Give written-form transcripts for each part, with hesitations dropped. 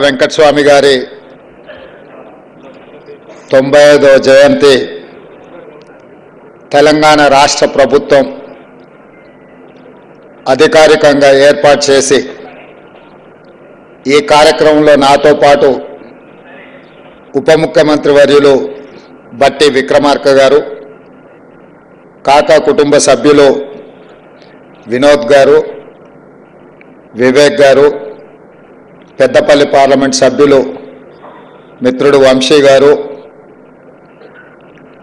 వెంకటస్వామి గారి 95వ జయంతి తెలంగాణ రాష్ట్ర ప్రభుత్వం అధికారికంగా ఏర్పాటు చేసి ఈ కార్యక్రమంలో నాతో పాటు ఉప ముఖ్యమంత్రి వర్యులు బట్టి విక్రమార్క గారు, కాకా కుటుంబ సభ్యులు వినోద్ గారు, వివేక్ గారు, పెద్దపల్లి పార్లమెంట్ సభ్యులు మిత్రుడు వంశీ గారు,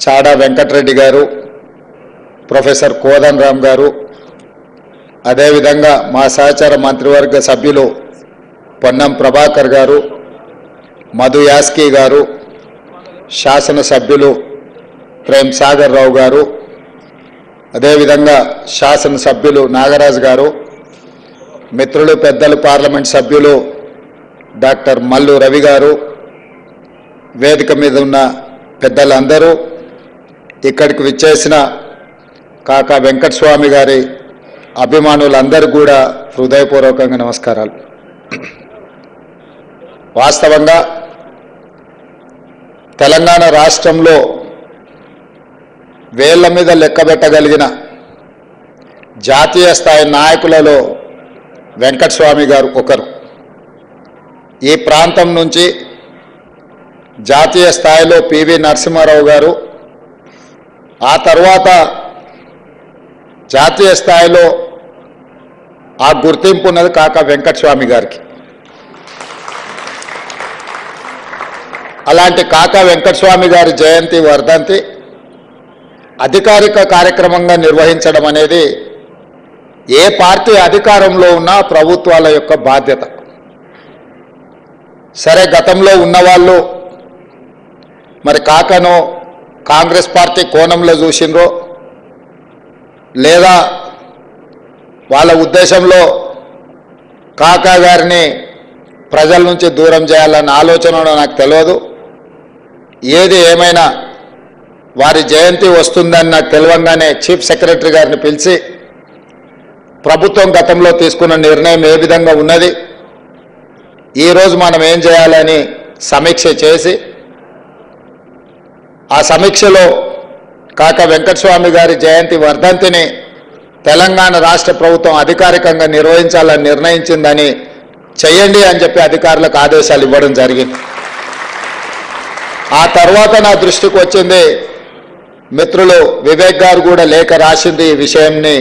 చాడా వెంకటరెడ్డి గారు, ప్రొఫెసర్ కోదన్ రామ్ గారు, అదేవిధంగా మా సహచర మంత్రివర్గ సభ్యులు పొన్నం ప్రభాకర్ గారు, మధు యాస్కీ గారు, శాసనసభ్యులు ప్రేమ్ సాగర్ రావు గారు, అదేవిధంగా శాసనసభ్యులు నాగరాజు గారు, మిత్రులు పెద్దలు పార్లమెంట్ సభ్యులు డాక్టర్ మల్లు రవి గారు, వేదిక మీద ఉన్న పెద్దలందరూ, ఇక్కడికి విచ్చేసిన కాకా వెంకటస్వామి గారి అభిమానులందరూ కూడా హృదయపూర్వకంగా నమస్కారాలు. వాస్తవంగా తెలంగాణ రాష్ట్రంలో వేళ్ల మీద లెక్కబెట్టగలిగిన జాతీయ స్థాయి నాయకులలో వెంకటస్వామి గారు ఒకరు. ఈ ప్రాంతం నుంచి జాతీయ స్థాయిలో పివి నరసింహారావు గారు, ఆ తర్వాత జాతీయ స్థాయిలో ఆ గుర్తింపు ఉన్నది కాకా వెంకటస్వామి గారికి. అలాంటి కాకా వెంకటస్వామి గారి జయంతి వర్ధంతి అధికారిక కార్యక్రమంగా నిర్వహించడం అనేది ఏ పార్టీ అధికారంలో ఉన్నా ప్రభుత్వాల యొక్క బాధ్యత. సరే, గతంలో ఉన్నవాళ్ళు మరి కాకాను కాంగ్రెస్ పార్టీ కోణంలో చూసినరో లేదా వాళ్ళ ఉద్దేశంలో కాకా గారిని ప్రజల నుంచి దూరం చేయాలన్న ఆలోచనలో నాకు తెలియదు. ఏది ఏమైనా వారి జయంతి వస్తుందని నాకు తెలియంగానే చీఫ్ సెక్రటరీ గారిని పిలిచి ప్రభుత్వం గతంలో తీసుకున్న నిర్ణయం ఏ విధంగా ఉన్నది, ఈరోజు మనం ఏం చేయాలని సమీక్ష చేసి ఆ సమీక్షలో కాకా వెంకటస్వామి గారి జయంతి వర్ధంతిని తెలంగాణ రాష్ట్ర ప్రభుత్వం అధికారికంగా నిర్వహించాలని నిర్ణయించిందని చేయండి అని చెప్పి అధికారులకు ఆదేశాలు ఇవ్వడం జరిగింది. ఆ తర్వాత నా దృష్టికి వచ్చింది, మిత్రులు వివేక్ గారు కూడా లేఖ రాసింది ఈ విషయంని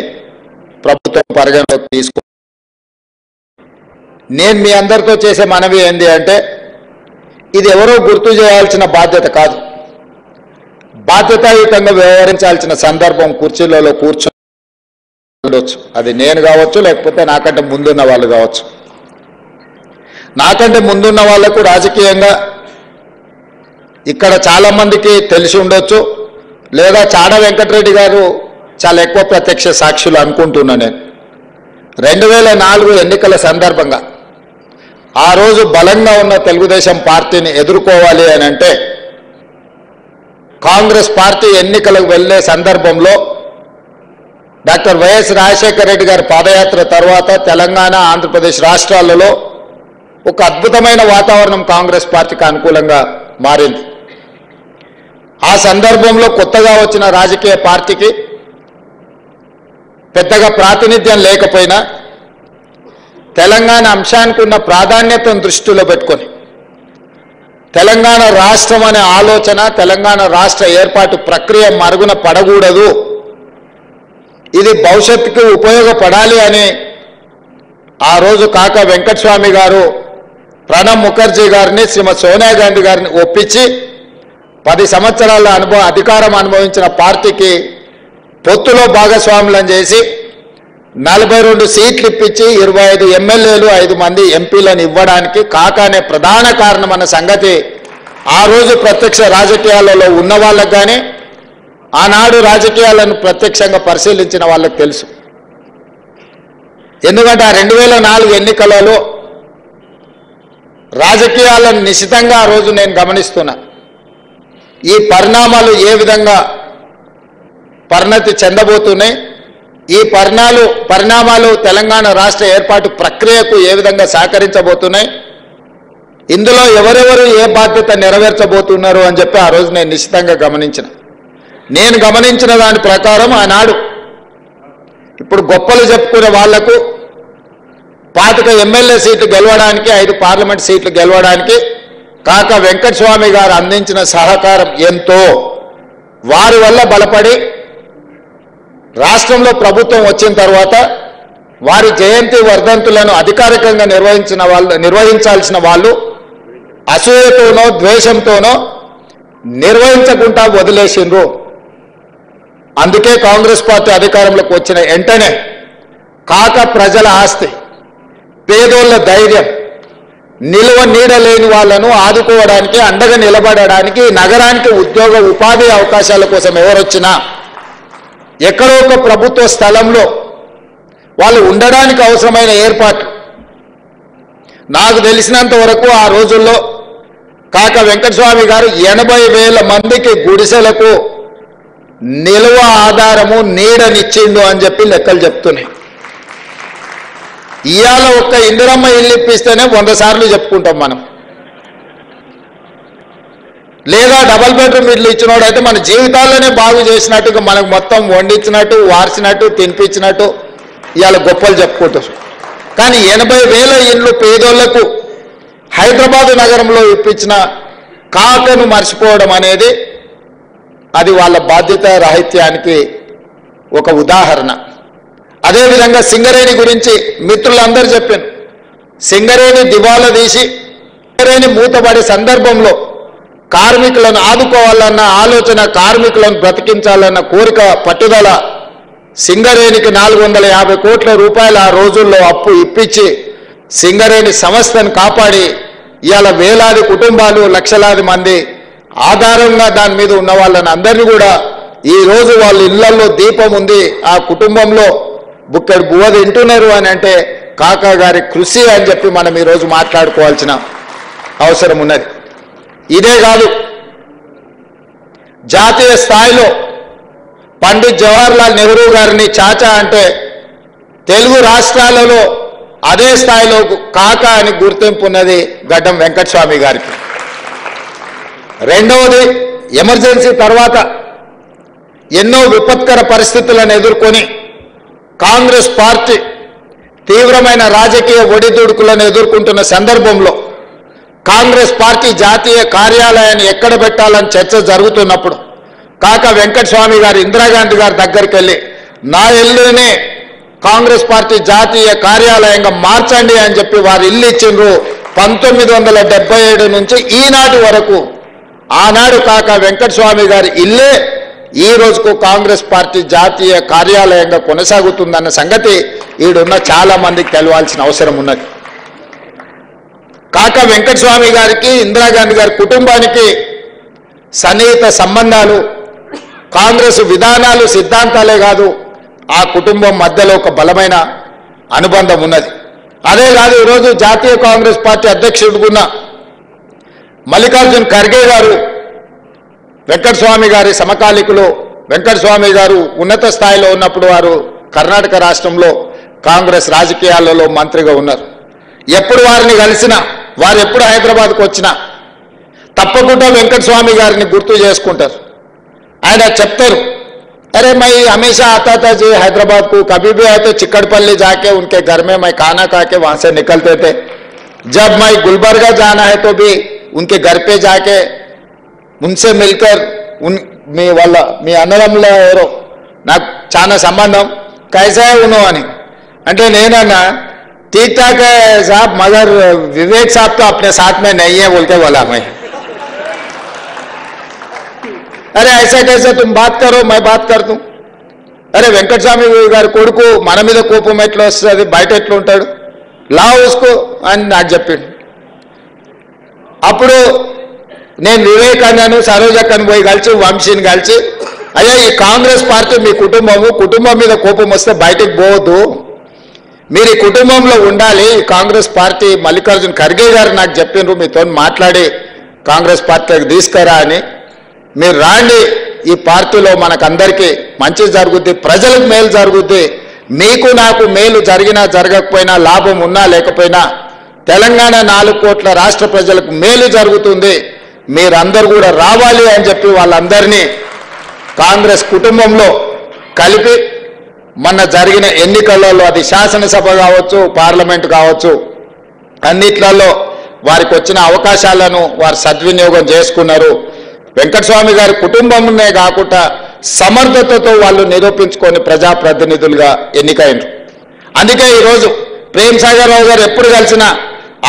ప్రభుత్వం పరిగణలోకి తీసుకో. నేను మీ అందరితో చేసే మనవి ఏంది అంటే, ఇది ఎవరో గుర్తు చేయాల్సిన బాధ్యత కాదు, బాధ్యతాయుతంగా వ్యవహరించాల్సిన సందర్భం కుర్చీలలో కూర్చోవచ్చు. అది నేను కావచ్చు, లేకపోతే నాకంటే ముందున్న వాళ్ళు కావచ్చు. నాకంటే ముందున్న వాళ్లకు రాజకీయంగా ఇక్కడ చాలామందికి తెలిసి ఉండొచ్చు, లేదా చాడా వెంకటరెడ్డి గారు చాలా ఎక్కువ ప్రత్యక్ష సాక్షులు అనుకుంటున్నా నేను. 2004 ఎన్నికల సందర్భంగా ఆ రోజు బలంగా ఉన్న తెలుగుదేశం పార్టీని ఎదుర్కోవాలి అని అంటే కాంగ్రెస్ పార్టీ ఎన్నికలకు వెళ్లే సందర్భంలో డాక్టర్ వైఎస్ రాజశేఖర రెడ్డి గారి పాదయాత్ర తర్వాత తెలంగాణ, ఆంధ్రప్రదేశ్ రాష్ట్రాలలో ఒక అద్భుతమైన వాతావరణం కాంగ్రెస్ పార్టీకి అనుకూలంగా మారింది. ఆ సందర్భంలో కొత్తగా వచ్చిన రాజకీయ పార్టీకి పెద్దగా ప్రాతినిధ్యం లేకపోయినా తెలంగాణ అంశానికి ఉన్న ప్రాధాన్యతను దృష్టిలో పెట్టుకొని తెలంగాణ రాష్ట్రం అనే ఆలోచన, తెలంగాణ రాష్ట్ర ఏర్పాటు ప్రక్రియ మరుగున పడకూడదు, ఇది భవిష్యత్తుకు ఉపయోగపడాలి అని ఆ రోజు కాకా వెంకటస్వామి గారు ప్రణబ్ ముఖర్జీ గారిని, శ్రీమతి సోనియా గాంధీ గారిని ఒప్పించి 10 సంవత్సరాల అధికారం అనుభవించిన పార్టీకి పొత్తులో భాగస్వాములను చేసి 42 సీట్లు ఇప్పించి 25 ఎమ్మెల్యేలు 5 మంది ఎంపీలను ఇవ్వడానికి కాకానే ప్రధాన కారణం అన్న సంగతి ఆ రోజు ప్రత్యక్ష రాజకీయాలలో ఉన్న వాళ్ళకు కానీ ఆనాడు రాజకీయాలను ప్రత్యక్షంగా పరిశీలించిన వాళ్ళకు తెలుసు. ఎందుకంటే ఆ 2004 ఎన్నికలలో రాజకీయాలను నిశితంగా ఆ రోజు నేను గమనిస్తున్నా. ఈ పరిణామాలు ఏ విధంగా పరిణతి చెందబోతున్నాయి, ఈ పరిణామాలు తెలంగాణ రాష్ట్ర ఏర్పాటు ప్రక్రియకు ఏ విధంగా సహకరించబోతున్నాయి, ఇందులో ఎవరెవరు ఏ బాధ్యత నెరవేర్చబోతున్నారు అని చెప్పి ఆ రోజు నేను నిశ్చితంగా నేను గమనించిన దాని ప్రకారం ఆనాడు ఇప్పుడు గొప్పలు చెప్పుకునే వాళ్లకు 25 ఎమ్మెల్యే సీట్లు గెలవడానికి 5 పార్లమెంట్ సీట్లు గెలవడానికి కాకా వెంకటస్వామి గారు అందించిన సహకారం ఎంతో వారి వల్ల బలపడి రాష్ట్రంలో ప్రభుత్వం వచ్చిన తర్వాత వారి జయంతి వర్ధంతులను అధికారికంగా నిర్వహించాల్సిన వాళ్ళు అసూయతోనో ద్వేషంతోనో నిర్వహించకుండా వదిలేసిండ్రు. అందుకే కాంగ్రెస్ పార్టీ అధికారంలోకి వచ్చిన వెంటనే కాక ప్రజల ఆస్తి, పేదోళ్ల ధైర్యం, నిలువ నీడలేని వాళ్లను ఆదుకోవడానికి అండగా నిలబడడానికి నగరానికి ఉద్యోగ ఉపాధి అవకాశాల కోసం ఎవరొచ్చినా ఎక్కడో ఒక ప్రభుత్వ స్థలంలో వాళ్ళు ఉండడానికి అవసరమైన ఏర్పాటు నాకు తెలిసినంత వరకు ఆ రోజుల్లో కాకా వెంకటస్వామి గారు 80,000 మందికి గుడిసెలకు నిలువ ఆధారము నీడనిచ్చిండు అని చెప్పి లెక్కలు చెప్తున్నాయి. ఇవాళ ఒక్క ఇందిరమ్మ ఇల్లు ఇప్పిస్తేనే 100 సార్లు చెప్పుకుంటాం మనం. లేదా డబల్ బెడ్రూమ్ ఇల్లు ఇచ్చినోడైతే మన జీవితాల్లోనే బాగు చేసినట్టుగా మనకు మొత్తం వండించినట్టు వార్చినట్టు తినిపించినట్టు ఇవాళ గొప్పలు చెప్పుకుంటారు. కానీ 80,000 ఇళ్ళు పేదోళ్లకు హైదరాబాదు నగరంలో ఇప్పించిన కాకను మర్చిపోవడం అనేది అది వాళ్ళ బాధ్యత రాహిత్యానికి ఒక ఉదాహరణ. అదేవిధంగా సింగరేణి గురించి మిత్రులందరూ చెప్పాను. సింగరేణి దివాలా తీసి సింగరేణి మూతపడే సందర్భంలో కార్మికులను ఆదుకోవాలన్న ఆలోచన, కార్మికులను బ్రతికించాలన్న కోరిక, పట్టుదల సింగరేణికి 450 కోట్ల రూపాయలు ఆ రోజుల్లో అప్పు ఇప్పించి సింగరేణి సంస్థను కాపాడి ఇవాళ వేలాది కుటుంబాలు, లక్షలాది మంది ఆధారంగా దాని మీద ఉన్న వాళ్ళని అందరినీ కూడా ఈరోజు వాళ్ళ ఇళ్లలో దీపం ఉంది, ఆ కుటుంబంలో బుక్కడి బువ్వ తింటున్నారు అని అంటే కాకా గారి కృషి అని చెప్పి మనం ఈరోజు మాట్లాడుకోవాల్సిన అవసరం ఉన్నది. ఇదే కాదు, జాతీయ స్థాయిలో పండిత్ జవహర్లాల్ నెహ్రూ గారిని చాచా అంటే తెలుగు రాష్ట్రాలలో అదే స్థాయిలో కాకా అని గుర్తింపు ఉన్నది గడ్డం వెంకటస్వామి గారికి. రెండవది, ఎమర్జెన్సీ తర్వాత ఎన్నో విపత్కర పరిస్థితులను ఎదుర్కొని కాంగ్రెస్ పార్టీ తీవ్రమైన రాజకీయ ఒడిదుడుకులను ఎదుర్కొంటున్న సందర్భంలో కాంగ్రెస్ పార్టీ జాతీయ కార్యాలయాన్ని ఎక్కడ పెట్టాలని చర్చ జరుగుతున్నప్పుడు కాకా వెంకటస్వామి గారు ఇందిరాగాంధీ గారి దగ్గరికి వెళ్ళి నా ఇల్లునే కాంగ్రెస్ పార్టీ జాతీయ కార్యాలయంగా మార్చండి అని చెప్పి వారు ఇల్లు ఇచ్చిండ్రు. 1977 నుంచి ఈనాటి వరకు ఆనాడు కాకా వెంకటస్వామి గారి ఇల్లే ఈ రోజుకు కాంగ్రెస్ పార్టీ జాతీయ కార్యాలయంగా కొనసాగుతుందన్న సంగతి ఈడున్న చాలా మందికి తెలవాల్సిన అవసరం ఉన్నది. కాకా వెంకటస్వామి గారికి ఇందిరాగాంధీ గారి కుటుంబానికి సన్నిహిత సంబంధాలు, కాంగ్రెస్ విధానాలు, సిద్ధాంతాలే కాదు, ఆ కుటుంబం మధ్యలో ఒక బలమైన అనుబంధం ఉన్నది. అదే కాదు, ఈరోజు జాతీయ కాంగ్రెస్ పార్టీ అధ్యక్షుడుకున్న మల్లికార్జున్ ఖర్గే గారు వెంకటస్వామి గారి సమకాలికులు. వెంకటస్వామి గారు ఉన్నత స్థాయిలో ఉన్నప్పుడు వారు కర్ణాటక రాష్ట్రంలో కాంగ్రెస్ రాజకీయాలలో మంత్రిగా ఉన్నారు. ఎప్పుడు వారిని కలిసినా, వారు ఎప్పుడు హైదరాబాద్కు వచ్చినా తప్పకుండా వెంకటస్వామి గారిని గుర్తు చేసుకుంటారు. ఆయన చెప్తారు, अरे मैं हमेशा आता था जी हैदराबाद को, कभी भी आए तो चिकड़पल्ली जाके उनके घर में मैं खाना खा के वहां से निकलते थे. जब मैं गुलबर्गा जाना है तो भी उनके घर पे जाके उनसे मिलकर మీ అన్నదమ్ముల ఎవరో నాకు చాలా సంబంధం, कैसा है उन्होंने అంటే నేనన్నా ठीक ठाक है साहब मगर विवेक साहब तो अपने साथ में नहीं है बोल के बोला मैं. अरे ऐसा कैसे तुम बात करो मैं बात कर दूं. अरे వెంకటస్వామి గారి కొడుకు మన మీద కోపం ఎట్లా వస్తుంది, బయట ఎట్లా ఉంటాడు, లా ఉస్కో అని నాకు చెప్పిండు. అప్పుడు నేను వివేక్ అన్నాను, సరోజక్కని పోయి కలిసి, వంశీని కలిసి, అయ్యా ఈ కాంగ్రెస్ పార్టీ మీ కుటుంబం మీద కోపం వస్తే బయటకు పోవద్దు, మీరు ఈ కుటుంబంలో ఉండాలి. కాంగ్రెస్ పార్టీ మల్లికార్జున్ ఖర్గే గారు నాకు చెప్పిండ్రు మీతో మాట్లాడి కాంగ్రెస్ పార్టీకి తీసుకురా అని. మీరు రాండి, ఈ పార్టీలో మనకందరికీ మంచి జరుగుద్ది, ప్రజలకు మేలు జరుగుద్ది, మీకు నాకు మేలు జరిగినా జరగకపోయినా, లాభం ఉన్నా లేకపోయినా తెలంగాణ 4 కోట్ల రాష్ట్ర ప్రజలకు మేలు జరుగుతుంది, మీరందరూ కూడా రావాలి అని చెప్పి వాళ్ళందరినీ కాంగ్రెస్ కుటుంబంలో కలిపి మొన్న జరిగిన ఎన్నికలలో అది శాసనసభ కావచ్చు, పార్లమెంట్ కావచ్చు, అన్నిట్లలో వారికి వచ్చిన అవకాశాలను వారు సద్వినియోగం చేసుకున్నారు. వెంకటస్వామి గారి కుటుంబంనే కాకుండా సమర్థతతో వాళ్ళు నిరూపించుకొని ప్రజాప్రతినిధులుగా ఎన్నికైనరు. అందుకే ఈరోజు ప్రేమ్ సాగర్ రావు గారు ఎప్పుడు కలిసినా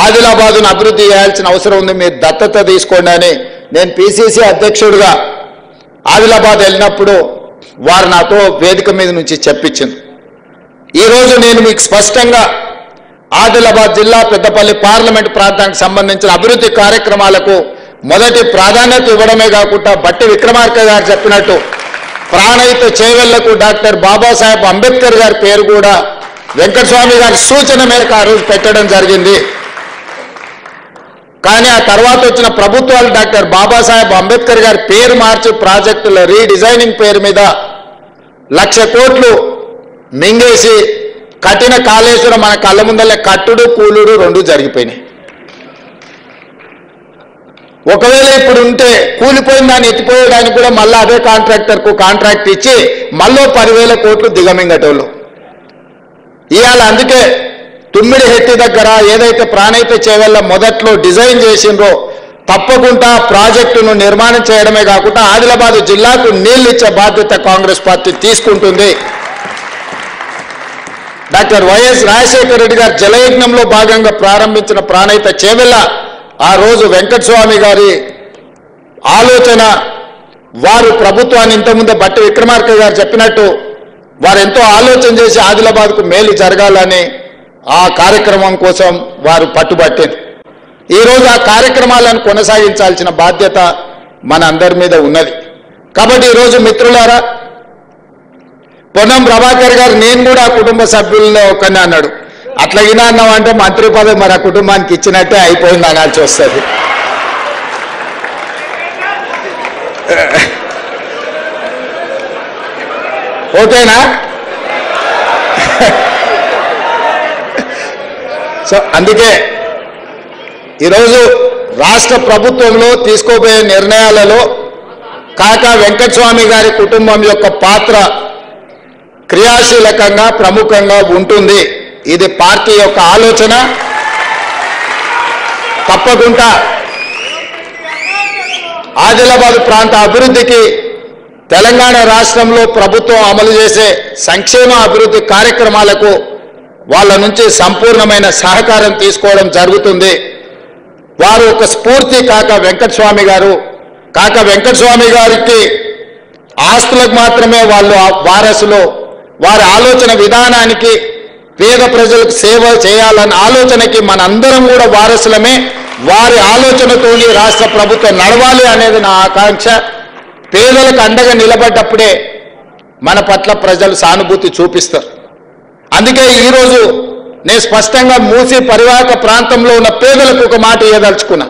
ఆదిలాబాదును అభివృద్ధి చేయాల్సిన అవసరం ఉంది, మీరు దత్తత తీసుకోండి అని నేను పిసిసి అధ్యక్షుడిగా ఆదిలాబాద్ వెళ్ళినప్పుడు వారు నాతో వేదిక మీద నుంచి చెప్పించింది. ఈరోజు నేను మీకు స్పష్టంగా ఆదిలాబాద్ జిల్లా పెద్దపల్లి పార్లమెంట్ ప్రాంతానికి సంబంధించిన అభివృద్ధి కార్యక్రమాలకు మొదటి ప్రాధాన్యత ఇవ్వడమే కాకుండా బట్టి విక్రమార్క గారు చెప్పినట్టు ప్రాణహిత చేవెళ్లకు డాక్టర్ బాబాసాహెబ్ అంబేద్కర్ గారి పేరు కూడా వెంకటస్వామి గారి సూచన మేరకు ఆ రోజు పెట్టడం జరిగింది. కానీ ఆ తర్వాత వచ్చిన ప్రభుత్వాలు డాక్టర్ బాబాసాహెబ్ అంబేద్కర్ గారి పేరు మార్చి ప్రాజెక్టుల రీడిజైనింగ్ పేరు మీద 1,00,000 కోట్లు మింగేసి కట్టిన కాళేశ్వరం మన కళ్ళ ముందలే కట్టుడు కూలుడు 2 జరిగిపోయినాయి. ఒకవేళ ఇప్పుడు ఉంటే కూలిపోయిన దాన్ని ఎత్తిపోయడానికి కూడా మళ్ళీ అదే కాంట్రాక్టర్కు కాంట్రాక్ట్ ఇచ్చి మళ్ళీ 10,000 కోట్లు దిగమింగటోళ్ళు ఇవాళ. అందుకే తుమ్మిడి హెట్టి దగ్గర ఏదైతే ప్రాణహిత చేవెళ్ళ మొదట్లో డిజైన్ చేసిండ్రో తప్పకుండా ప్రాజెక్టును నిర్మాణం చేయడమే కాకుండా ఆదిలాబాద్ జిల్లాకు నీళ్లు ఇచ్చే బాధ్యత కాంగ్రెస్ పార్టీ తీసుకుంటుంది. డాక్టర్ వైఎస్ రాజశేఖర రెడ్డి గారు జలయజ్ఞంలో భాగంగా ప్రారంభించిన ప్రాణహిత చేవెళ్ళ ఆ రోజు వెంకటస్వామి గారి ఆలోచన, వారు ప్రభుత్వాన్ని ఇంతకుముందే బట్టి విక్రమార్క గారు చెప్పినట్టు వారు ఎంతో ఆలోచన చేసి ఆదిలాబాద్కు మేలు జరగాలని ఆ కార్యక్రమం కోసం వారు పట్టుబట్టారు. ఈరోజు ఆ కార్యక్రమాలను కొనసాగించాల్సిన బాధ్యత మన అందరి మీద ఉన్నది. కాబట్టి ఈరోజు మిత్రులారా, పొన్నం ప్రభాకర్ గారు నేను కూడా కుటుంబ సభ్యుల్లో ఒకనే అన్నాడు. అట్లాగినా అన్నామంటే మంత్రి పదవి మరి ఆ కుటుంబానికి ఇచ్చినట్టే అయిపోయింది అనాల్సి వస్తుంది. ఓకేనా? సో అందుకే ఈరోజు రాష్ట్ర ప్రభుత్వంలో తీసుకోబోయే నిర్ణయాలలో కాకా వెంకటస్వామి గారి కుటుంబం యొక్క పాత్ర క్రియాశీలకంగా ప్రముఖంగా ఉంటుంది. ఇది పార్టీ యొక్క ఆలోచన. తప్పకుండా ఆదిలాబాద్ ప్రాంత అభివృద్ధికి తెలంగాణ రాష్ట్రంలో ప్రభుత్వం అమలు చేసే సంక్షేమ అభివృద్ధి కార్యక్రమాలకు వాళ్ళ నుంచి సంపూర్ణమైన సహకారం తీసుకోవడం జరుగుతుంది. వారు ఒక స్ఫూర్తి కాకా వెంకటస్వామి గారు. కాకా వెంకటస్వామి గారికి ఆస్తులకు మాత్రమే వాళ్ళు వారసులు. వారి ఆలోచన విధానానికి పేద ప్రజలకు సేవ చేయాలన్న ఆలోచనకి మనందరం కూడా వారసులమే. వారి ఆలోచనతోని రాష్ట్ర ప్రభుత్వం నడవాలి అనేది నా ఆకాంక్ష. పేదలకు అండగా నిలబడ్డప్పుడే మన పట్ల ప్రజలు సానుభూతి చూపిస్తారు. అందుకే ఈరోజు నేను స్పష్టంగా మూసి పరివాహక ప్రాంతంలో ఉన్న పేదలకు ఒక మాట ఇవ్వదలుచుకున్నా.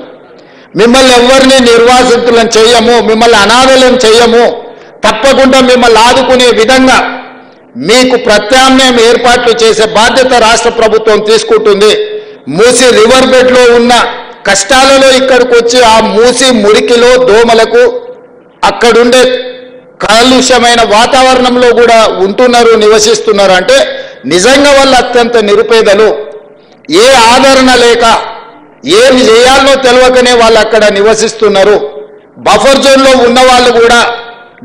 మిమ్మల్ని ఎవరిని నిర్వాసితులను చేయము, మిమ్మల్ని అనాథలను చేయము. తప్పకుండా మిమ్మల్ని ఆదుకునే విధంగా మీకు ప్రత్యామ్నాయం ఏర్పాట్లు చేసే బాధ్యత రాష్ట్ర ప్రభుత్వం తీసుకుంటుంది. మూసి రివర్ బెడ్లో ఉన్న కష్టాలలో ఇక్కడికి వచ్చి ఆ మూసి మురికిలో దోమలకు అక్కడుండే కాలుష్యమైన వాతావరణంలో కూడా ఉంటున్నారు, నివసిస్తున్నారు. అంటే నిజంగా వాళ్ళు అత్యంత నిరుపేదలు. ఏ ఆదరణ లేక ఏమి చేయాలనో తెలియకనే వాళ్ళు అక్కడ నివసిస్తున్నారు. బఫర్ జోన్లో ఉన్న వాళ్ళు కూడా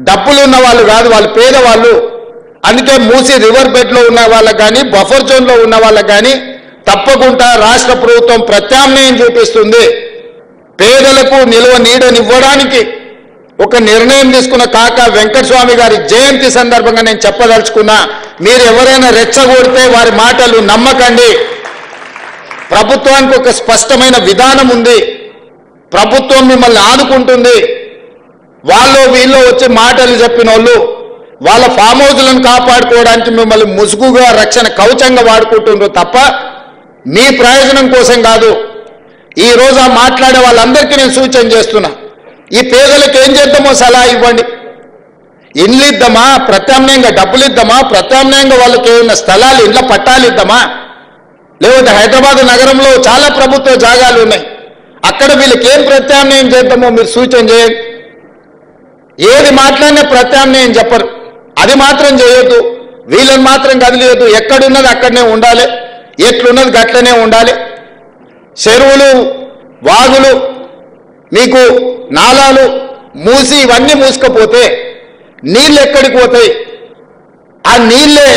డబ్బులు ఉన్న వాళ్ళు కాదు, వాళ్ళు పేదవాళ్ళు. అందుకే మూసి రివర్ బెడ్లో ఉన్న వాళ్ళకి కానీ బఫర్ జోన్లో ఉన్న వాళ్ళకి కానీ తప్పకుండా రాష్ట్ర ప్రభుత్వం ప్రత్యామ్నాయం చూపిస్తుంది. పేదలకు నిలువ నీడనివ్వడానికి ఒక నిర్ణయం తీసుకున్న కాకా వెంకటస్వామి గారి జయంతి సందర్భంగా నేను చెప్పదలుచుకున్నా, మీరు ఎవరైనా రెచ్చగొడితే వారి మాటలు నమ్మకండి. ప్రభుత్వానికి ఒక స్పష్టమైన విధానం ఉంది. ప్రభుత్వం మిమ్మల్ని ఆదుకుంటుంది. వాళ్ళు వీళ్ళు వచ్చి మాటలు చెప్పిన వాళ్ళు వాళ్ళ ఫామ్ హౌస్లను కాపాడుకోవడానికి మిమ్మల్ని ముసుగుగా రక్షణ కవచంగా వాడుకుంటున్నారు తప్ప మీ ప్రయోజనం కోసం కాదు. ఈరోజు ఆ మాట్లాడే వాళ్ళందరికీ నేను సూచన చేస్తున్నా, ఈ పేదలకు ఏం చేద్దామో సలహా ఇవ్వండి. ఇండ్లు ఇద్దామా, ప్రత్యామ్నాయంగా డబ్బులు ఇద్దామా, ప్రత్యామ్నాయంగా వాళ్ళకి ఏమైనా స్థలాలు ఇండ్ల పట్టాలు ఇద్దామా, లేకపోతే హైదరాబాద్ నగరంలో చాలా ప్రభుత్వ జాగాలు ఉన్నాయి, అక్కడ వీళ్ళకి ఏం ప్రత్యామ్నాయం చేద్దామో మీరు సూచన చేయండి. ఏది మాట్లాడినా ప్రత్యామ్నాయం చెప్పరు, అది మాత్రం చేయొద్దు, వీళ్ళని మాత్రం కదిలియొద్దు, ఎక్కడున్నది అక్కడనే ఉండాలి, ఎట్లున్నది గట్లనే ఉండాలి. చెరువులు, వాగులు, మీకు నాలాలు మూసి ఇవన్నీ మూసుకపోతే నీళ్ళు ఎక్కడికి పోతాయి? ఆ నీళ్ళే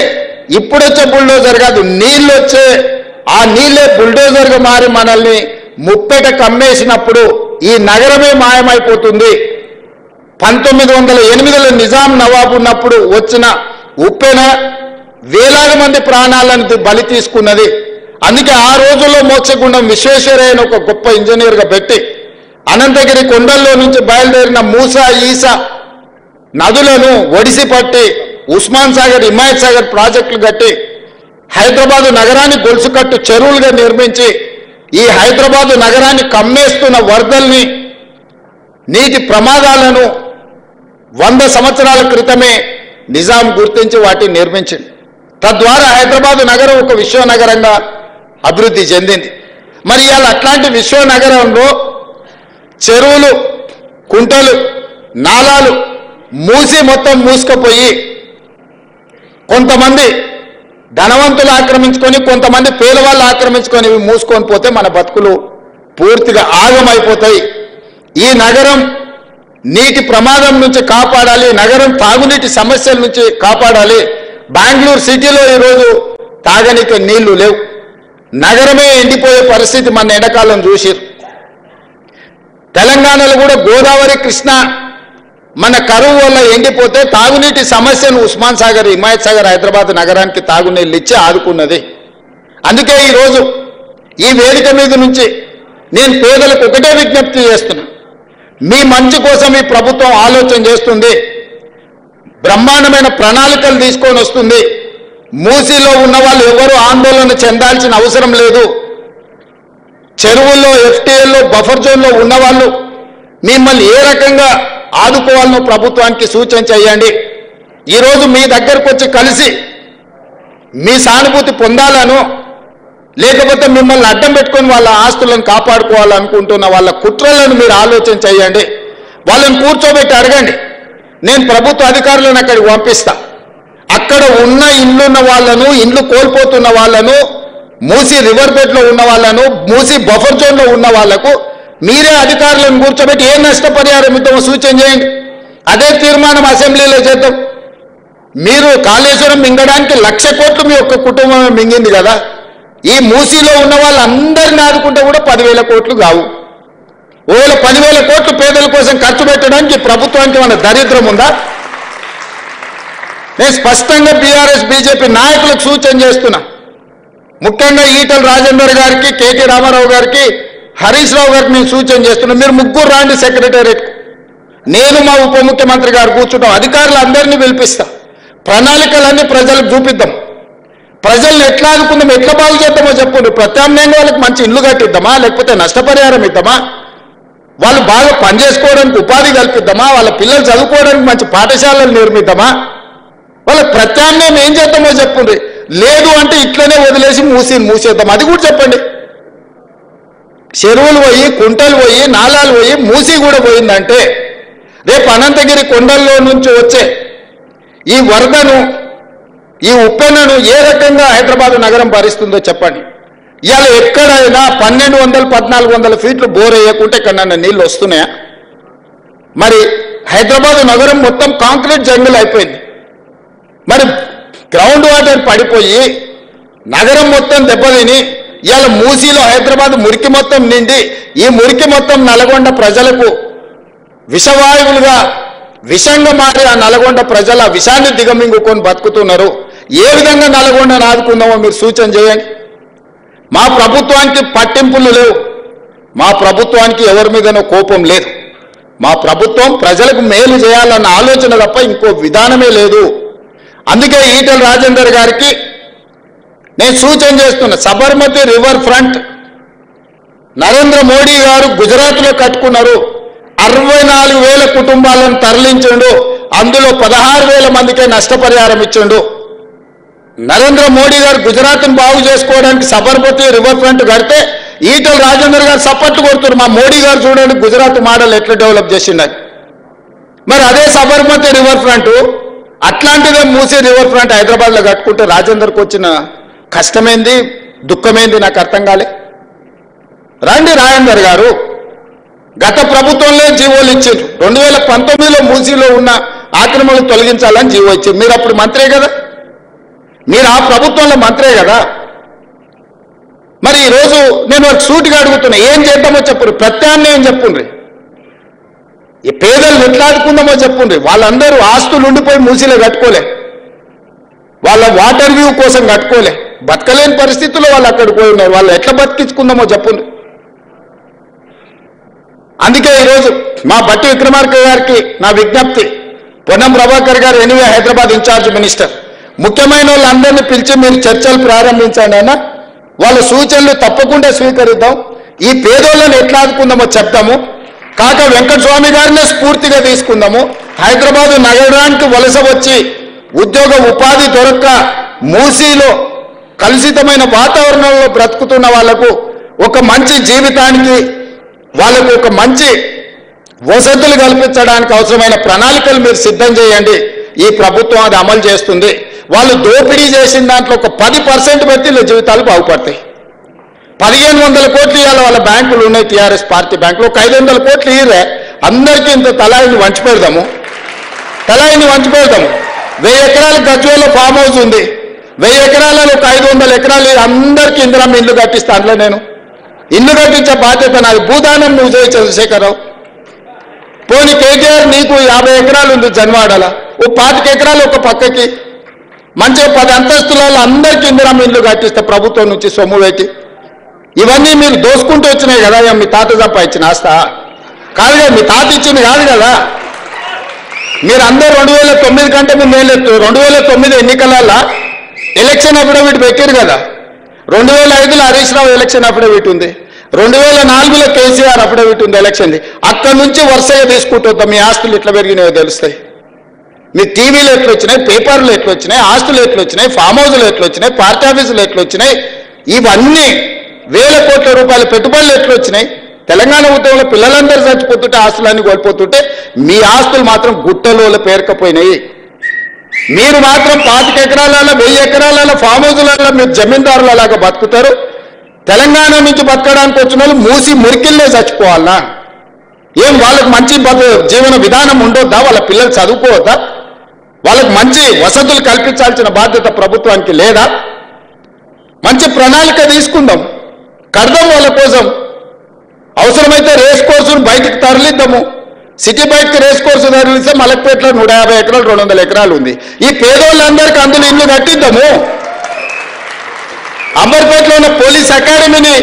ఇప్పుడొచ్చే బుల్డోజర్ కాదు, నీళ్ళు వచ్చే ఆ నీళ్ళే బుల్డోజర్గా మారి మనల్ని ముప్పెట కమ్మేసినప్పుడు ఈ నగరమే మాయమైపోతుంది. 1908లో నిజాం నవాబు ఉన్నప్పుడు వచ్చిన ఉప్పెన వేలాది మంది ప్రాణాలను బలి తీసుకున్నది. అందుకే ఆ రోజుల్లో మోక్షగుండం విశ్వేశ్వరయ్యను ఒక గొప్ప ఇంజనీర్గా పెట్టి అనంతగిరి కొండల్లో నుంచి బయలుదేరిన మూసా, ఈసా నదులను ఒడిసి పట్టి ఉస్మాన్ సాగర్, హిమాయత్ సాగర్ ప్రాజెక్టులు కట్టి హైదరాబాదు నగరాన్ని గొలుసుకట్టు చెరువులుగా నిర్మించి ఈ హైదరాబాదు నగరాన్ని కమ్మేస్తున్న వరదల్ని, నీటి ప్రమాదాలను 100 సంవత్సరాల క్రితమే నిజాం గుర్తించి వాటిని నిర్మించింది. తద్వారా హైదరాబాదు నగరం ఒక విశ్వనగరంగా అభివృద్ధి చెందింది. మరి ఇవాళ అట్లాంటి విశ్వనగరంలో చెరువులు, కుంటలు, నాలాలు మూసి మొత్తం మూసుకుపోయి కొంతమంది ధనవంతులు ఆక్రమించుకొని, కొంతమంది పేదవాళ్ళు ఆక్రమించుకొని మూసుకొని పోతే మన బతుకులు పూర్తిగా ఆగమైపోతాయి. ఈ నగరం నీటి ప్రమాదం నుంచి కాపాడాలి, నగరం తాగునీటి సమస్యల నుంచి కాపాడాలి. బెంగళూరు సిటీలో ఈరోజు తాగనీకి నీళ్లు లేవు, నగరమే ఎండిపోయే పరిస్థితి మన ఎండాకాలం చూసిరు. తెలంగాణలో కూడా గోదావరి, కృష్ణ మన కరువు వల్ల ఎండిపోతే తాగునీటి సమస్యను ఉస్మాన్ సాగర్, హిమాయత్ సాగర్ హైదరాబాద్ నగరానికి తాగునీళ్ళు ఇచ్చి ఆదుకున్నది. అందుకే ఈరోజు ఈ వేదిక మీద నుంచి నేను పేదలకు ఒకటే విజ్ఞప్తి చేస్తున్నా, మీ మంచి కోసం ఈ ప్రభుత్వం ఆలోచన చేస్తుంది, బ్రహ్మాండమైన ప్రణాళికలు తీసుకొని వస్తుంది. మూసీలో ఉన్న వాళ్ళు ఎవరు ఆందోళన చెందాల్సిన అవసరం లేదు. చెరువుల్లో, ఎఫ్టీఎల్లో, బఫర్ జోన్లో ఉన్నవాళ్ళు మిమ్మల్ని ఏ రకంగా ఆదుకోవాలనో ప్రభుత్వానికి సూచన చేయండి. ఈరోజు మీ దగ్గరకు వచ్చి కలిసి మీ సానుభూతి పొందాలను, లేకపోతే మిమ్మల్ని అడ్డం పెట్టుకొని వాళ్ళ ఆస్తులను కాపాడుకోవాలనుకుంటున్న వాళ్ళ కుట్రలను మీరు ఆలోచన చేయండి. వాళ్ళని కూర్చోబెట్టి అడగండి. నేను ప్రభుత్వ అధికారులను అక్కడికి పంపిస్తా. అక్కడ ఉన్న ఇల్లున్న వాళ్ళను, ఇల్లు కోల్పోతున్న వాళ్ళను, మూసీ రివర్ బెడ్లో ఉన్న వాళ్ళను, మూసీ బఫర్ జోన్లో ఉన్న వాళ్లకు మీరే అధికారులను కూర్చోబెట్టి ఏ నష్టపరిహారం ఇద్దామో సూచన చేయండి. అదే తీర్మానం అసెంబ్లీలో చేద్దాం. మీరు కాళేశ్వరం మింగడానికి 1,00,000 కోట్లు మీ ఒక్క కుటుంబమే మింగింది కదా. ఈ మూసీలో ఉన్న వాళ్ళందరినీ ఆదుకుంటే కూడా 10,000 కోట్లు కావు. ఒకవేళ 10,000 కోట్లు పేదల కోసం ఖర్చు పెట్టడానికి ప్రభుత్వానికి మన దరిద్రం ఉందా? నేను స్పష్టంగా బీఆర్ఎస్, బీజేపీ నాయకులకు సూచన చేస్తున్నా. ముఖ్యంగా ఈటల రాజేందర్ గారికి, కేటీ రామారావు గారికి, హరీష్ రావు గారికి నేను సూచన చేస్తున్నా. మీరు ముగ్గురు రాండి సెక్రటేరియట్. నేను మా ఉప ముఖ్యమంత్రి గారు కూర్చుంటాం, అధికారులు అందరినీ పిలిపిస్తా. ప్రణాళికలన్నీ ప్రజలకు చూపిద్దాం. ప్రజల్ని ఎట్లా ఆదుకుందాం, ఎట్లా బాగు చేద్దామో చెప్పండి. ప్రత్యామ్నాయంగా వాళ్ళకి మంచి ఇల్లు కట్టిద్దామా, లేకపోతే నష్టపరిహారం ఇద్దామా, వాళ్ళు బాగా పనిచేసుకోవడానికి ఉపాధి కల్పిద్దామా, వాళ్ళ పిల్లలు చదువుకోవడానికి మంచి పాఠశాలలు నిర్మిద్దామా, వాళ్ళకి ప్రత్యామ్నాయం ఏం చేద్దామో చెప్పండి. లేదు అంటే ఇట్లనే వదిలేసి మూసేద్దాం, అది కూడా చెప్పండి. చెరువులు పోయి, కుంటలు పోయి, నాలాలు పోయి, మూసి కూడా పోయిందంటే రేపు అనంతగిరి కొండల్లో నుంచి వచ్చే ఈ వరదను, ఈ ఉప్పెనను ఏ రకంగా హైదరాబాద్ నగరం భరిస్తుందో చెప్పండి. ఇవాళ ఎక్కడైనా 1200, 1400 ఫీట్లు బోర్ వేయకుంటే ఎక్కడన్నా నీళ్ళు వస్తున్నాయా? మరి హైదరాబాద్ నగరం మొత్తం కాంక్రీట్ జంగిల్ అయిపోయింది. మరి గ్రౌండ్ వాటర్ పడిపోయి నగరం మొత్తం దెబ్బతిని ఇవాళ మూసీలో హైదరాబాద్ మురికి మొత్తం నిండి ఈ మురికి మొత్తం నల్గొండ ప్రజలకు విషవాయువులుగా విషంగా మారి ఆ నల్గొండ ప్రజల విషాన్ని దిగమింగుకొని బతుకుతున్నారు. ఏ విధంగా నల్గొండను ఆదుకుందామో మీరు సూచన చేయండి. మా ప్రభుత్వానికి పట్టింపులు లేవు, మా ప్రభుత్వానికి ఎవరి మీదనో కోపం లేదు. మా ప్రభుత్వం ప్రజలకు మేలు చేయాలన్న ఆలోచన తప్ప ఇంకో విధానమే లేదు. అందుకే ఈటల రాజేందర్ గారికి నేను సూచన చేస్తున్నా, సబర్మతి రివర్ ఫ్రంట్ నరేంద్ర మోడీ గారు గుజరాత్లో కట్టుకున్నారు. 64,000 కుటుంబాలను తరలించండు, అందులో 16,000 మందికే నష్టపరిహారం ఇచ్చిండు. నరేంద్ర మోడీ గారు గుజరాత్ను బాగు చేసుకోవడానికి సబర్మతి రివర్ ఫ్రంట్ కడితే ఈటల రాజేందర్ గారు సపోర్ట్ కొడుతున్నారు. మా మోడీ గారు చూడండి గుజరాత్ మోడల్ ఎట్లా డెవలప్ చేసిండని. మరి అదే సబర్మతి రివర్ ఫ్రంట్ అట్లాంటిదే మూసీ రివర్ ఫ్రంట్ హైదరాబాద్లో కట్టుకుంటే రాజేందర్కి వచ్చిన కష్టమేంది దుఃఖమేంది నాకు అర్థం కాలే. రండి రాజేందర్ గారు, గత ప్రభుత్వంలో జీవోలు ఇచ్చారు. 2019లో మూసీలో ఉన్న ఆక్రమణలు తొలగించాలని జీవో ఇచ్చారు. మీరు అప్పుడు మంత్రే కదా, మీరు ఆ ప్రభుత్వంలో మంత్రే కదా. మరి ఈరోజు నేను ఒక సూటిగా అడుగుతున్నా, ఏం చేద్దామో చెప్పుర్రి, ప్రత్యామ్నాయం చెప్పుండ్రి, ఈ పేదలు ఎట్లా ఆదుకుందామో చెప్పుండ్రి. వాళ్ళందరూ ఆస్తులు ఉండిపోయి మూసీలో కట్టుకోలే, వాళ్ళ వాటర్ వ్యూ కోసం కట్టుకోలే, బతకలేని పరిస్థితుల్లో వాళ్ళు అక్కడికి పోయి ఉన్నారు. వాళ్ళు ఎట్లా బతికించుకుందామో చెప్పుండ్రి. అందుకే ఈరోజు మా బట్టి విక్రమార్క గారికి నా విజ్ఞప్తి, పొన్నం ప్రభాకర్ గారు ఎనివే హైదరాబాద్ ఇన్ఛార్జ్ మినిస్టర్, ముఖ్యమైన వాళ్ళందరినీ పిలిచి మీరు చర్చలు ప్రారంభించండి అన్న. వాళ్ళ సూచనలు తప్పకుండా స్వీకరిద్దాం. ఈ పేదోళ్ళని ఎట్లా ఆదుకుందామో చెప్తాము. కాక వెంకటస్వామి గారినే స్ఫూర్తిగా తీసుకుందాము. హైదరాబాద్ నగరానికి వలస వచ్చి ఉద్యోగ ఉపాధి దొరక్క మూసీలో కలుషితమైన వాతావరణంలో బ్రతుకుతున్న వాళ్లకు ఒక మంచి జీవితానికి, వాళ్ళకు ఒక మంచి వసతులు కల్పించడానికి అవసరమైన ప్రణాళికలు మీరు సిద్ధం చేయండి. ఈ ప్రభుత్వం అది అమలు చేస్తుంది. వాళ్ళు దోపిడీ చేసిన దాంట్లో ఒక 10% పెట్టి వీళ్ళ జీవితాలు బాగుపడతాయి. 1500 కోట్లు ఇవాళ వాళ్ళ బ్యాంకులు ఉన్నాయి, టీఆర్ఎస్ పార్టీ బ్యాంకులు. ఒక 500 కోట్లు ఇయ్యరే, అందరికీ ఇంత తలాయిని వంచి పెడదాము. 1000 ఎకరాల గజ్వేల్లో ఫామ్ హౌస్ ఉంది. 1000 ఎకరాలలో ఒక 500 ఎకరాలు అందరికీ ఇందిరమ్మ ఇల్లు కట్టిస్తా. అందులో నేను ఇల్లు కట్టించే బాధ్యత నాది. భూదానం నువ్వు చేయి చంద్రశేఖరరావు. పోనీ కేటీఆర్ నీకు 50 ఎకరాలు ఉంది జన్వాడల, ఓ 25 ఎకరాలు ఒక పక్కకి మంచిగా 10 అంతస్తులలో అందరికీ ఇందిరమ్మ ఇల్లు కట్టిస్తే ప్రభుత్వం నుంచి సొమ్ము పెట్టి. ఇవన్నీ మీరు దోసుకుంటూ వచ్చినాయి కదా, మీ తాత సంపాదించిన ఆస్తా కాదు కదా, మీ తాత ఇచ్చింది కాదు కదా. మీరు అందరూ 2009 కంటే ముందు ఏం లేదు, 2009 ఎన్నికలలో ఎలక్షన్ అఫిడవిట్ పెట్టారు కదా. 2005లో హరీష్ రావు ఎలక్షన్ అఫిడవిట్ ఉంది, 2004లో కేసీఆర్ అఫిడవిట్ ఉంది ఎలక్షన్ది. అక్కడి నుంచి వరుసగా తీసుకుంటూ వద్దాం. మీ ఆస్తులు ఎట్లా పెరిగినాయో తెలుస్తాయి. మీ టీవీలు ఎట్లా వచ్చినాయి, పేపర్లు ఎట్లా వచ్చినాయి, ఆస్తులు ఎట్లా వచ్చినాయి, ఫామ్ హౌస్లు ఎట్లా వచ్చినాయి, పార్టీ ఆఫీసులు ఎట్లా వచ్చినాయి, ఇవన్నీ వేల కోట్ల రూపాయల పెట్టుబడులు ఎట్లా వచ్చినాయి. తెలంగాణ ఉద్యమంలో పిల్లలందరూ చచ్చిపోతుంటే ఆస్తులన్నీ కోల్పోతుంటే మీ ఆస్తులు మాత్రం గుట్టలో పేరుకపోయినాయి. మీరు మాత్రం 25 ఎకరాలలో 1000 ఎకరాలలో ఫామ్ హౌస్లలో మీరు జమీందారులలాగా బతుకుతారు. తెలంగాణ నుంచి బతకడానికి వచ్చిన వాళ్ళు మూసి మురికిల్లే చచ్చిపోవాలా? ఏం వాళ్ళకి మంచి జీవన విధానం ఉండొద్దా? వాళ్ళ పిల్లలు చదువుకోవద్దా? వాళ్ళకి మంచి వసతులు కల్పించాల్సిన బాధ్యత ప్రభుత్వానికి లేదా? మంచి ప్రణాళిక తీసుకుందాం, కడదాం వాళ్ళ కోసం. అవసరమైతే రేస్ కోర్సును బయటికి తరలిద్దాము. సిటీ బయటకి రేస్ కోర్సు తరలిస్తే మలక్పేటలో 150 ఎకరాలు 200 ఎకరాలు ఉంది. ఈ పేదోళ్ళందరికీ అందులో ఇల్లు కట్టిద్దాము. అంబర్పేటలో ఉన్న పోలీస్ అకాడమీని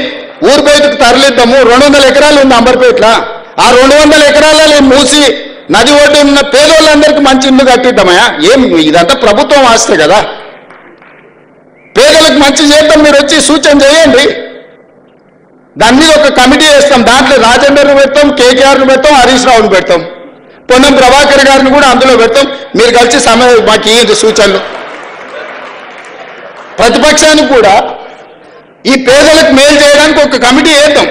ఊరు బయటకు తరలిద్దాము. 200 ఎకరాలు ఉంది అంబర్పేటలో. ఆ 200 ఎకరాలలో మూసి నది ఒడ్డు ఉన్న పేదోళ్ళందరికీ మంచి ఇల్లు కట్టిద్దామయా? ఏం ఇదంతా ప్రభుత్వం ఆస్తే కదా. పేదలకు మంచి చేద్దాం, మీరు వచ్చి సూచన చేయండి. దాని మీద ఒక కమిటీ వేస్తాం. దాంట్లో రాజేందర్ను పెడతాం, కేటీఆర్ను పెడతాం, హరీష్ రావును పెడతాం, పొన్నం ప్రభాకర్ గారిని కూడా అందులో పెడతాం. మీరు కలిసి మాకు ఈ సూచనలు. ప్రతిపక్షానికి కూడా ఈ పేదలకు మేలు చేయడానికి ఒక కమిటీ వేద్దాం.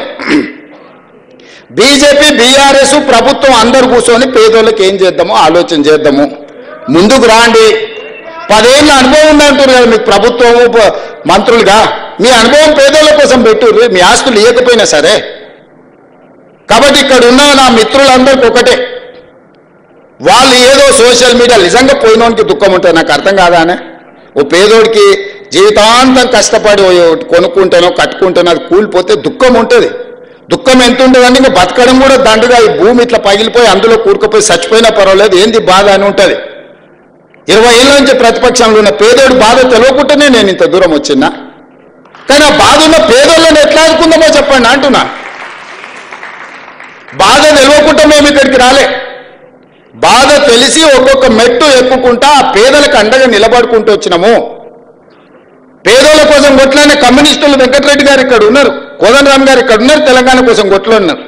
బీజేపీ, బీఆర్ఎస్, ప్రభుత్వం అందరూ కూర్చొని పేదోళ్ళకి ఏం చేద్దామో ఆలోచన చేద్దాము. ముందుకు రాండి. 10 ఏళ్ళ అనుభవం ఉందంటారు కదా మీకు ప్రభుత్వము మంత్రులుగా. మీ అనుభవం పేదోళ్ళ కోసం పెట్టుర్రు, మీ ఆస్తులు ఇవ్వకపోయినా సరే. కాబట్టి ఇక్కడ ఉన్న నా మిత్రులందరికీ ఒకటే, వాళ్ళు ఏదో సోషల్ మీడియా నిజంగా పోయినోనికి దుఃఖం ఉంటుంది. నాకు అర్థం కాదానే. ఓ పేదోడికి జీవితాంతం కష్టపడి కొనుక్కుంటేనో కట్టుకుంటేనో అది కూలిపోతే దుఃఖం ఉంటుంది. దుఃఖం ఎంత ఉంటుందండి, ఇంకా బతకడం కూడా దండుగా. ఈ భూమి ఇట్లా పగిలిపోయి అందులో కూరుకుపోయి చచ్చిపోయినా పర్వాలేదు, ఏంది బాధ అని ఉంటుంది. 20 ఏళ్ళ నుంచి ప్రతిపక్షంలో ఉన్న పేదోడు బాధ తెలియకుండానే నేను ఇంత దూరం వచ్చినా. కానీ ఆ బాధ ఉన్న పేదోళ్ళని ఎట్లా ఆదుకుందామో చెప్పండి అంటున్నా. బాధ తెలియకుండా మేము ఇక్కడికి రాలే. బాధ తెలిసి ఒక్కొక్క మెట్టు ఎక్కుకుంటా ఆ పేదలకు అండగా నిలబడుకుంటూ వచ్చినాము. పేదోళ్ళ కోసం కొట్లాడిన కమ్యూనిస్టులు వెంకటరెడ్డి గారు ఇక్కడ ఉన్నారు, కోదండరామ్ గారు ఇక్కడ ఉన్నారు, తెలంగాణ కోసం కొట్లాడినారు.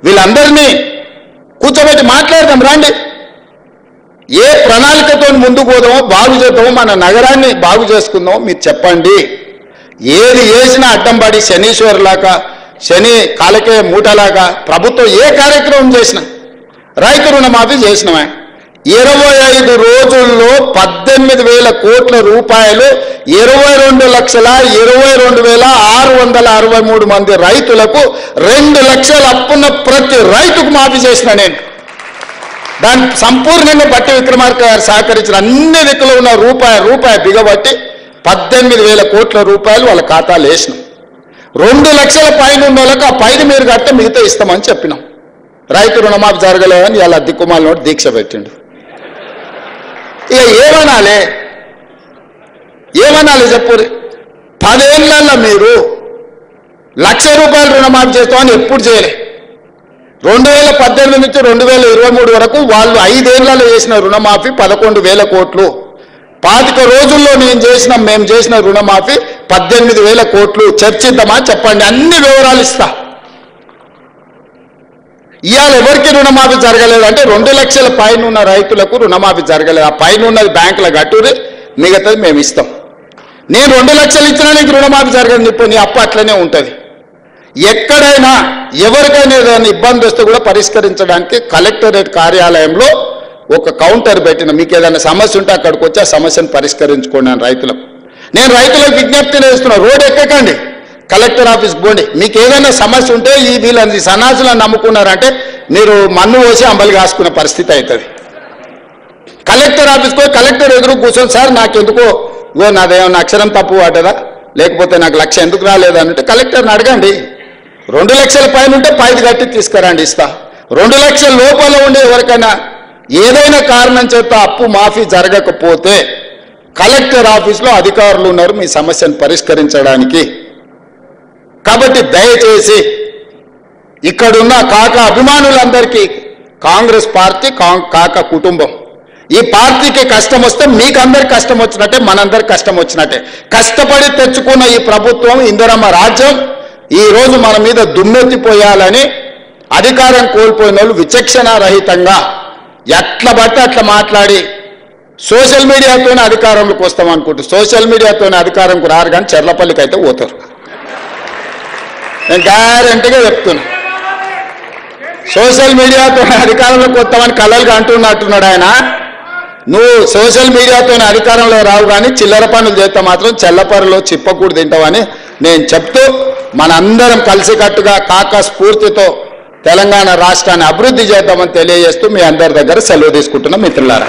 వీళ్ళందరినీ కూర్చోబెట్టి మాట్లాడదాం రండి. ఏ ప్రణాళికతో ముందుకు పోదామో బాగు చేద్దామో మన నగరాన్ని బాగు చేసుకుందామో మీరు చెప్పండి. ఏది చేసినా అడ్డం పడి శనీశ్వరులాగా శని కాలకే మూటలాగా ప్రభుత్వం ఏ కార్యక్రమం చేసినా రైతు రుణమాఫీ చేసినవా 25 రోజుల్లో 18,000 కోట్ల రూపాయలు 22,22,663 మంది రైతులకు 2 లక్షల అప్పున్న ప్రతి రైతుకు మాఫీ చేసిన నేను. దాన్ని సంపూర్ణంగా బట్టి విక్రమార్క గారు సహకరించిన అన్ని దిక్కులు ఉన్న రూపాయి బిగబట్టి 18,000 కోట్ల రూపాయలు వాళ్ళ ఖాతాలు వేసినాం. 2 లక్షల పైన ఉన్న వాళ్ళకి ఆ పైన మీరు కట్టే మిగతా ఇస్తామని చెప్పినాం. రైతు రుణమాఫీ జరగలేదని ఇలా దిక్కుమాల నోటి దీక్ష పెట్టిండు. ఇక ఏమనాలి చెప్పు. 10 ఏళ్ళల్లో మీరు ₹1,00,000 రుణమాఫీ చేస్తామని ఎప్పుడు చేయలే. 2018 నుంచి 2023 వరకు వాళ్ళు 5 ఏళ్లలో చేసిన రుణమాఫీ 11,000 కోట్లు. 25 రోజుల్లో మేము చేసిన రుణమాఫీ 18,000 కోట్లు. చర్చిద్దామా చెప్పండి, అన్ని వివరాలు ఇస్తా. ఇవాళ ఎవరికి రుణమాఫీ జరగలేదు అంటే 2 లక్షల పైన ఉన్న రైతులకు రుణమాఫీ జరగలేదు. ఆ పైన ఉన్నది బ్యాంకుల గట్టురి, మిగతాది మేము ఇస్తాం. నేను 2 లక్షలు ఇచ్చినా నీకు రుణమాఫీ జరగదు, ఇప్పుడు నీ అప్పు అట్లనే ఉంటుంది. ఎక్కడైనా ఎవరికైనా ఏదైనా ఇబ్బంది వస్తే కూడా పరిష్కరించడానికి కలెక్టరేట్ కార్యాలయంలో ఒక కౌంటర్ పెట్టిన. మీకు ఏదైనా సమస్య ఉంటే అక్కడికి వచ్చి ఆ సమస్యను పరిష్కరించుకోండి అని రైతులకు. నేను రైతులకు విజ్ఞప్తి చేస్తున్నా, రోడ్ ఎక్కకండి, కలెక్టర్ ఆఫీస్కి పోండి. మీకు ఏదైనా సమస్య ఉంటే వీళ్ళని సన్నాసులను నమ్ముకున్నారంటే మీరు మన్ను పోసి అంబలి కాసుకునే పరిస్థితి అవుతుంది. కలెక్టర్ ఆఫీస్కి పోయి కలెక్టర్ ఎదురు కూర్చొని, సార్ నాకెందుకో నాదేమన్నా అక్షరం తప్పు పడ్డదా, లేకపోతే నాకు 1,00,000 ఎందుకు రాలేదంటే కలెక్టర్ని అడగండి. 2 లక్షల పైన ఉంటే 5 కట్టి తీసుకురండి, ఇస్తా. 2 లక్షల లోపల ఉండే ఎవరికైనా ఏదైనా కారణం చేత అప్పు మాఫీ జరగకపోతే కలెక్టర్ ఆఫీస్లో అధికారులు ఉన్నారు మీ సమస్యను పరిష్కరించడానికి. కాబట్టి దయచేసి ఇక్కడున్న కాక అభిమానులందరికీ కాంగ్రెస్ పార్టీ కాక కుటుంబం, ఈ పార్టీకి కష్టం వస్తే మీకు అందరికి కష్టం వచ్చినట్టే, మనందరికి కష్టం వచ్చినట్టే. కష్టపడి తెచ్చుకున్న ఈ ప్రభుత్వం, ఇందిరమ్మ రాజ్యం ఈ రోజు మన మీద దుమ్మెత్తిపోయాలని అధికారం కోల్పోయిన వాళ్ళు విచక్షణారహితంగా ఎట్లా బట్టి అట్లా మాట్లాడి సోషల్ మీడియాతోనే అధికారంలోకి వస్తామనుకుంటారు. సోషల్ మీడియాతోనే అధికారంకు రారు, కానీ చెర్లపల్లికి అయితే పోతారు. నేను గ్యారంటీగా చెప్తున్నా, సోషల్ మీడియాతోనే అధికారంలోకి వస్తామని కలలుగా అంటున్నట్టున్నాడు ఆయన. నువ్వు సోషల్ మీడియాతోనే అధికారంలో రావు, కానీ చిల్లర పనులు చేస్తే మాత్రం చెల్లపరలో చిప్పకూడు తింటావని నేను చెప్తూ, మనందరం కలిసికట్టుగా కాక స్ఫూర్తితో తెలంగాణ రాష్ట్రాన్ని అభివృద్ధి చేద్దామని తెలియజేస్తూ మీ అందరి దగ్గర సెలవు తీసుకుంటున్న మిత్రులారా.